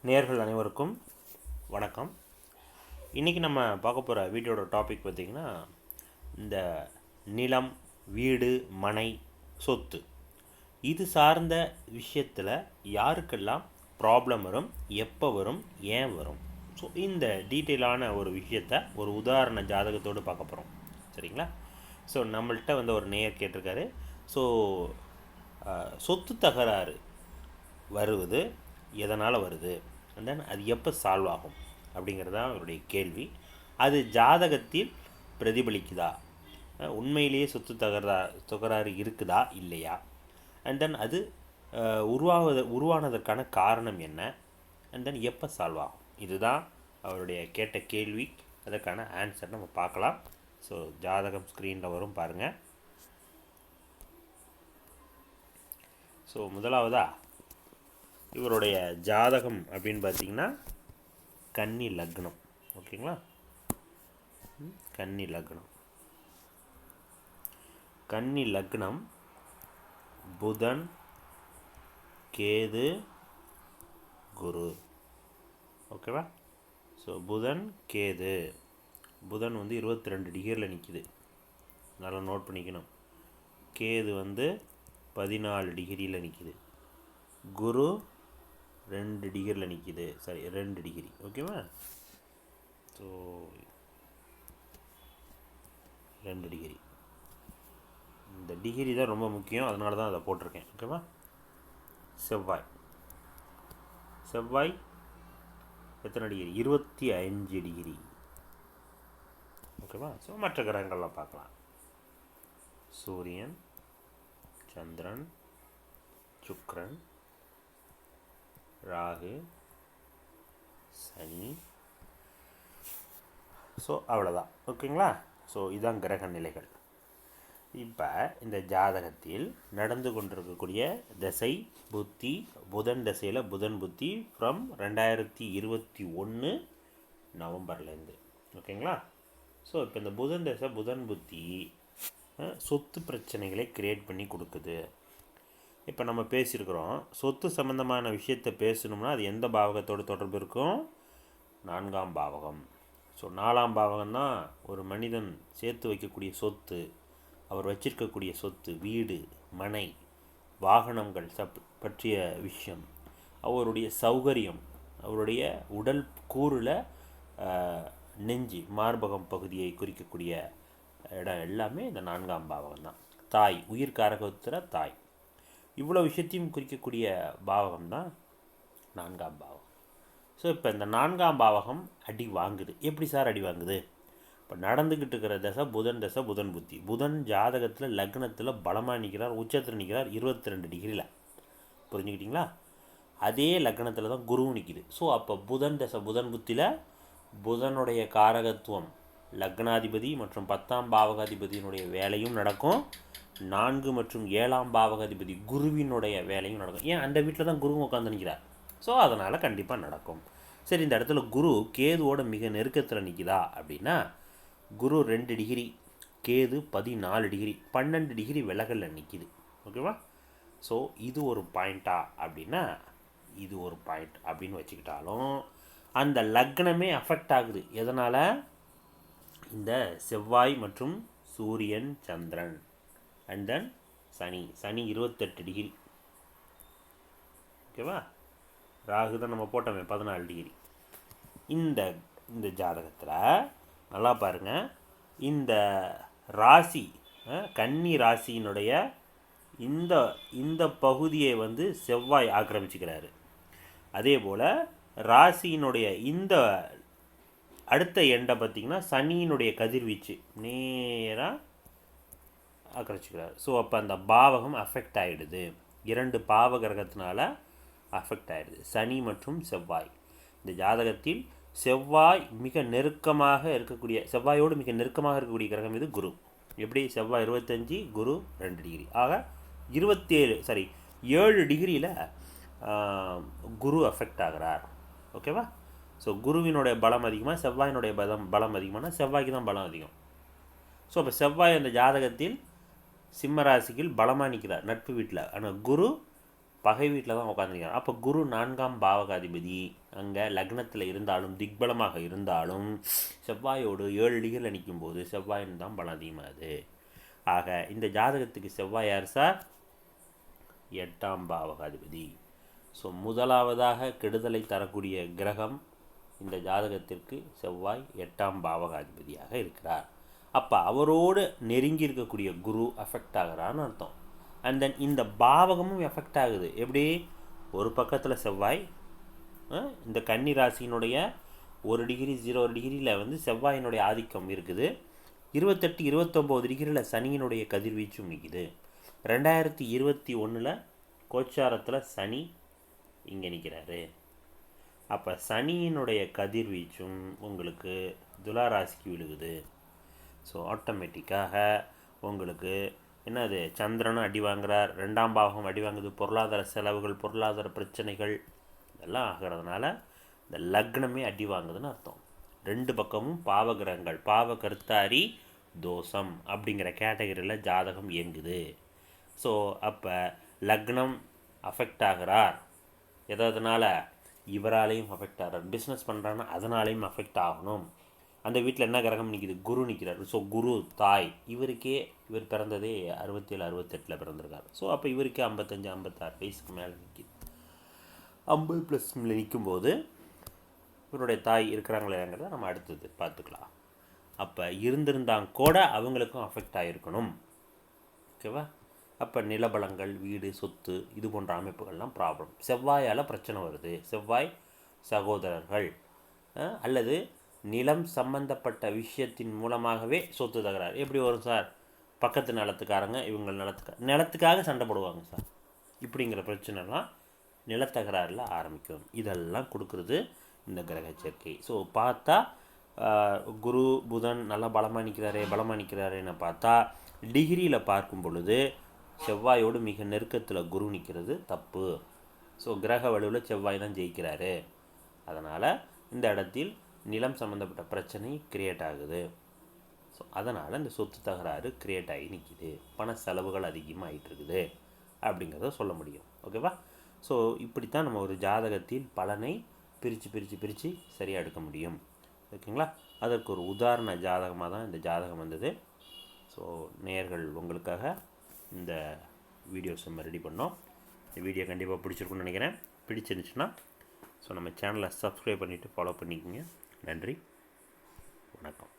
நேயர்கள் அனைவருக்கும் வணக்கம். இன்றைக்கி நம்ம பார்க்க போகிற வீடியோட டாபிக் பார்த்திங்கன்னா, இந்த நிலம், வீடு, மனை, சொத்து இது சார்ந்த விஷயத்தில் யாருக்கெல்லாம் ப்ராப்ளம் வரும், எப்போ வரும், ஏன் வரும், ஸோ இந்த டீட்டெயிலான ஒரு விஷயத்தை ஒரு உதாரண ஜாதகத்தோடு பார்க்க போகிறோம். சரிங்களா? ஸோ நம்மள்கிட்ட ஒரு நேயர் கேட்டிருக்காரு. ஸோ சொத்து தகராறு வருவது எதனால் வருது, அண்ட் தென் அது எப்போ சால்வ் ஆகும் அப்படிங்கிறது தான் அவருடைய கேள்வி. அது ஜாதகத்தில் பிரதிபலிக்குதா, உண்மையிலேயே சொத்து தகராறு இருக்குதா இல்லையா, அண்ட் தென் அது உருவானதற்கான காரணம் என்ன, அண்ட் தென் எப்போ சால்வ் ஆகும், இதுதான் அவருடைய கேட்ட கேள்வி. அதற்கான ஆன்சர் நம்ம பார்க்கலாம். ஸோ ஜாதகம் ஸ்க்ரீனில் வரும் பாருங்கள். ஸோ முதலாவதாக இவருடைய ஜாதகம் அப்படின்னு பார்த்திங்கன்னா கன்னி லக்னம். ஓகேங்களா? கன்னி லக்னம். கன்னி லக்னம், புதன், கேது, குரு. ஓகேவா? ஸோ புதன், கேது. புதன் 22 டிகிரியில் நிற்கிது, நல்லா நோட் பண்ணிக்கணும். கேது 14 டிகிரியில் நிற்கிது. குரு 2 டிகிரியில் நிற்கிது. சரி, 2 டிகிரி. ஓகேவா? So 2 degree. இந்த டிகிரி தான் ரொம்ப முக்கியம், அதனால தான் அதை போட்டிருக்கேன். ஓகேவா? செவ்வாய் எத்தனை டிகிரி? 25 டிகிரி. ஓகேவா? ஸோ மற்ற கிரகங்கள்லாம் பார்க்கலாம். சூரியன், சந்திரன், சுக்கிரன், ராகு, சனி. ஸோ அவ்வளோதான். ஓகேங்களா? ஸோ இதுதான் கிரக நிலைகள். இப்போ இந்த ஜாதகத்தில் நடந்து கொண்டிருக்கக்கூடிய தசை புத்தி, புதன் தசையில் புதன் புத்தி ஃப்ரம் 2021 நவம்பர்லேருந்து. ஓகேங்களா? ஸோ இப்போ இந்த புதன் தசை புதன் புத்தி சொத்து பிரச்சனைகளை கிரியேட் பண்ணி கொடுக்குது. இப்போ நம்ம பேசியிருக்கிறோம், சொத்து சம்மந்தமான விஷயத்தை பேசணும்னா அது எந்த பாவகத்தோடு தொடர்பு இருக்கும்? 4ஆம் பாவகம். ஸோ 4ஆம் பாவகம் தான் ஒரு மனிதன் சேர்த்து வைக்கக்கூடிய சொத்து, அவர் வச்சிருக்கக்கூடிய சொத்து, வீடு, மனை, வாகனங்கள் பற்றிய விஷயம், அவருடைய சௌகரியம், அவருடைய உடல் கூறில் நெஞ்சு, மார்பகம் பகுதியை குறிக்கக்கூடிய இடம் எல்லாமே இந்த 4ஆம் பாவகம் தான். தாய், உயிர் காரகத்தில் தாய், இவ்வளோ விஷயத்தையும் குறிக்கக்கூடிய பாவகம் தான் 4ஆம் பாவகம். ஸோ இப்போ இந்த 4ஆம் பாவகம் அடி வாங்குது. எப்படி சார் அடி வாங்குது? இப்போ நடந்துக்கிட்டு இருக்கிற தசை புதன் புத்தி. புதன் ஜாதகத்தில் லக்னத்தில் பலமாக நிற்கிறார், உச்சத்தில் நிற்கிறார் 22 டிகிரியில். புரிஞ்சுக்கிட்டிங்களா? அதே லக்னத்தில் தான் குருவும் நிற்கிது. ஸோ அப்போ புதன் புத்தியில் புதனுடைய காரகத்துவம் லக்னாதிபதி மற்றும் 10ஆம் பாவகாதிபதியினுடைய வேலையும் நடக்கும், 4 மற்றும் 7ஆம் பாவகாதிபதி குருவினுடைய வேலையும் நடக்கும். ஏன்? அந்த வீட்டில் தான் குரு உட்காந்து நிற்கிறார். ஸோ அதனால் கண்டிப்பாக நடக்கும். சரி, இந்த இடத்துல குரு கேதுவோட மிக நெருக்கத்தில் நிற்கிதா அப்படின்னா, குரு 2 டிகிரி, கேது 14 டிகிரி, 12 டிகிரி விலகலில் நிற்கிது. ஓகேவா? ஸோ இது ஒரு பாயிண்ட்டா அப்படின்னா இது ஒரு பாயிண்ட் அப்படின்னு வச்சுக்கிட்டாலும், அந்த லக்னமே அஃபெக்ட் ஆகுது. எதனால்? இந்த செவ்வாய் மற்றும் சூரியன், சந்திரன், அண்ட் தென் சனி 28 டிகிரி. ஓகேவா? ராகு தான் நம்ம போட்டோமே 14 டிகிரி. இந்த ஜாதகத்தில் நல்லா பாருங்கள், இந்த ராசி, கன்னி ராசியினுடைய இந்த பகுதியை செவ்வாய் ஆக்கிரமிச்சுக்கிறாரு. அதே போல் ராசியினுடைய இந்த அடுத்த எண்டை பார்த்திங்கன்னா சனியினுடைய கதிர்வீச்சு நேராக ஆக்கிரமிச்சுக்கிறார். ஸோ அப்போ அந்த பாவகம் அஃபெக்ட் ஆகிடுது. 2 பாவ கிரகத்தினால அஃபெக்ட் ஆகிடுது, சனி மற்றும் செவ்வாய். இந்த ஜாதகத்தில் செவ்வாயோடு மிக நெருக்கமாக இருக்கக்கூடிய கிரகம் இது குரு. எப்படி? செவ்வாய் 25, குரு 2 டிகிரி. ஆக 7 டிகிரியில் குரு அஃபெக்ட் ஆகிறார். ஓகேவா? ஸோ குருவினுடைய பலம் அதிகமாக, செவ்வாயினுடைய பலம் அதிகமான, செவ்வாய்க்கு தான் பலம் அதிகம். ஸோ அப்போ செவ்வாய் அந்த ஜாதகத்தில் சிம்ம ராசியில் பலமாக நிற்கிறார் நட்பு வீட்டில். ஆனால் குரு பகை வீட்டில் தான் உட்காந்துருக்காங்க. அப்போ குரு 4ஆம் பாவகாதிபதி அங்கே லக்னத்தில் இருந்தாலும் திக்பலமாக இருந்தாலும் செவ்வாயோடு 7 டிகிரியில் நிற்கும்போது செவ்வாயின் தான் பலம் அதிகமாகுது. ஆக இந்த ஜாதகத்துக்கு செவ்வாய் யார் சார்? 8ஆம் பாவகாதிபதி. ஸோ முதலாவதாக கெடுதலை தரக்கூடிய கிரகம் இந்த ஜாதகத்திற்கு செவ்வாய் 8ஆம் பாவகாதிபதியாக இருக்கிறார். அப்போ அவரோடு நெருங்கி இருக்கக்கூடிய குரு அஃபெக்ட் ஆகிறான்னு அர்த்தம். அண்ட் தென் இந்த பாவகமும் எஃபெக்ட் ஆகுது. எப்படி? ஒரு பக்கத்தில் செவ்வாய், இந்த கன்னி ராசியினுடைய 1 டிகிரி 0 டிகிரியில் வந்து செவ்வாயினுடைய ஆதிக்கம் இருக்குது. 28 29 டிகிரியில் சனியினுடைய கதிர்வீச்சும் நிற்குது. 2021 கோச்சாரத்தில் சனி இங்கே நிற்கிறாரு. அப்போ சனியினுடைய கதிர்வீச்சும் உங்களுக்கு துலா ராசிக்கு விழுகுது. ஸோ ஆட்டோமேட்டிக்காக உங்களுக்கு என்னது, சந்திரனும் அடி வாங்குறார், 2ஆம் பாவகம் அடி வாங்குது, பொருளாதார செலவுகள், பொருளாதார பிரச்சனைகள் இதெல்லாம் ஆகிறதுனால இந்த லக்னமே அடி வாங்குதுன்னு அர்த்தம். 2 பக்கமும் பாவகிரகங்கள், பாவ கருத்தாரி தோஷம் அப்படிங்கிற கேட்டகரியில் ஜாதகம் இயங்குது. ஸோ அப்போ லக்னம் அஃபெக்ட் ஆகிறார். எதனால? இவராலையும் அஃபெக்ட் ஆகிறார். பிஸ்னஸ் பண்ணுறான்னா அதனாலையும் அஃபெக்ட் ஆகணும். அந்த வீட்டில் என்ன கிரகம் நிற்கிது? குரு நிற்கிறார். ஸோ குரு தாய். இவர் பிறந்ததே 67 68 பிறந்திருக்காரு. ஸோ அப்போ இவருக்கே 55 56 வயசுக்கு மேலே நிற்கிது. 50+ நிற்கும்போது இவருடைய தாய் இருக்கிறாங்களேங்கிறத நம்ம அடுத்தது பார்த்துக்கலாம். அப்போ இருந்திருந்தாங்க கூட அவங்களுக்கும் அஃபெக்ட் ஆகிருக்கணும். ஓகேவா? அப்போ நிலபலங்கள், வீடு, சொத்து இது போன்ற அமைப்புகள்லாம் ப்ராப்ளம். செவ்வாயால் பிரச்சனை வருது. செவ்வாய் சகோதரர்கள் அல்லது நிலம் சம்பந்தப்பட்ட விஷயத்தின் மூலமாகவே சொத்து தகராறு. எப்படி வரும் சார்? பக்கத்து நிலத்துக்காரங்க இவங்க நிலத்துக்காக சண்டை போடுவாங்க சார். இப்படிங்கிற பிரச்சனைலாம் நிலத்தகராறில் ஆரம்பிக்கும். இதெல்லாம் கொடுக்குறது இந்த கிரக சேர்க்கை. ஸோ பார்த்தா குரு புதன் நல்லா பலமாக நிற்கிறாருன்னு பார்த்தா டிகிரியில் பார்க்கும் பொழுது செவ்வாயோடு மிக நெருக்கத்தில் குரு நிற்கிறது தப்பு. ஸோ கிரக வலுவில் செவ்வாய் தான் ஜெயிக்கிறாரு. அதனால் இந்த இடத்தில் நிலம் சம்மந்தப்பட்ட பிரச்சனை கிரியேட் ஆகுது. ஸோ அதனால் இந்த சொத்து தகராறு கிரியேட் ஆகி நிற்கிது, பண செலவுகள் அதிகமாகிட்டு இருக்குது அப்படிங்கிறத சொல்ல முடியும். ஓகேவா? ஸோ இப்படித்தான் நம்ம ஒரு ஜாதகத்தில் பலனை பிரித்து சரியாக எடுக்க முடியும். ஓகேங்களா? அதற்கு ஒரு உதாரண ஜாதகமாக தான் இந்த ஜாதகம் வந்தது. ஸோ நேயர்கள் உங்களுக்காக இந்த வீடியோஸ் நம்ம ரெடி பண்ணோம். இந்த வீடியோ கண்டிப்பாக பிடிச்சிருக்குன்னு நினைக்கிறேன். பிடிச்சிருந்துச்சுன்னா ஸோ நம்ம சேனலை சப்ஸ்கிரைப் பண்ணிவிட்டு ஃபாலோ பண்ணிக்கோங்க. நன்றி, வணக்கம்.